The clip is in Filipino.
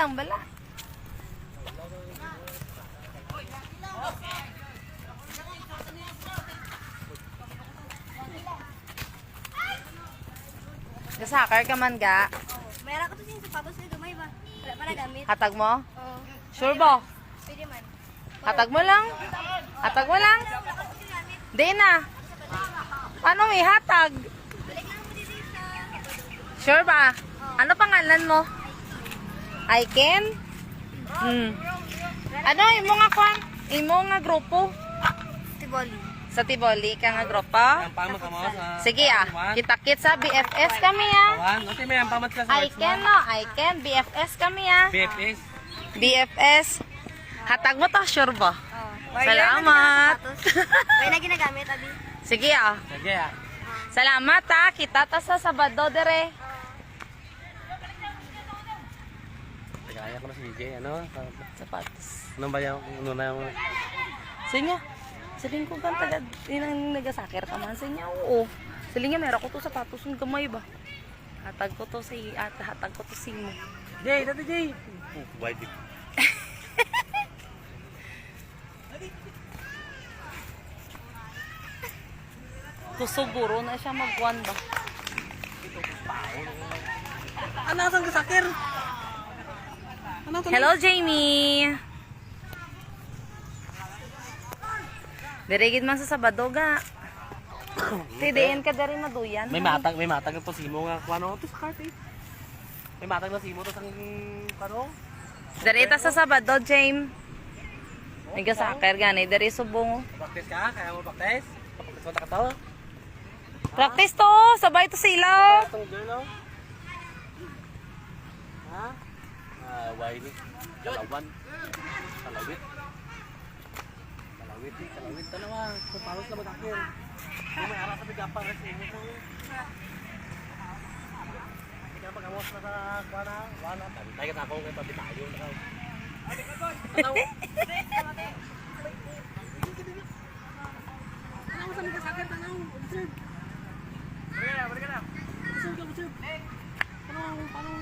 lang bala. Gasakar ka man ga. Meron ko to siya sapatos na gamay ba? Wala para gamit. Hatag mo? Oo. Sure ba? Pwede man. Hatag mo lang. Hatag mo lang. Di na. Paano may hatag? Balik lang mo dito sa... Sure ba? Ano pangalan mo? Aiken? Ano, imo nga kwan? Imo nga grupo? Tiboli. Sa Tiboli ka nga grupo? Sige kita-kit sa BFS kami Aiken no, Aiken, BFS kami BFS. BFS. Hatag mo to, sure ba? Oo. Salamat. May na ginagamit, abi. Sige Sige Salamat kita ta sa Sabado dire. Kaya ko na si DJ, ano? Sapatos. Ano ba yung, ano na yung... Sige. Saling ko kan taga inang nagasakir ka man sa inyo. Oo. Saling meron ko to sapatos ng gamay ba. Hatag ko to hatag ko to si mo. Jay, dati Jay! White. Kusuguro na siya magkuan ba. Ano saan ka sakir? Ano to? Hello Jamie. Dirigid man sa Sabado ga. Tidiin ka dari maduyan. May matag to simo nga kuano to sa cart eh. May matag na simo to sang kuano. Dari ta sa Sabado, James. Nagasakir gani dari subong. Practice ka? Kaya mo practice? Practice mo ta ka to? Practice to, sabay to sila. Itong girl no? Ha? Why ni? Kalawan. Kalawit. Kalawit na naman. Kung paros na mag-akir. Kung may aras sa bigapang kasi mo to. Hindi ka mag-awas na sa kuwana. Wala. Tayo ka ako kay pabitayo na ka. Ano? Ano sa mga sakit? Ano? Observe. Balik ka na. Observe ka, observe. Paano?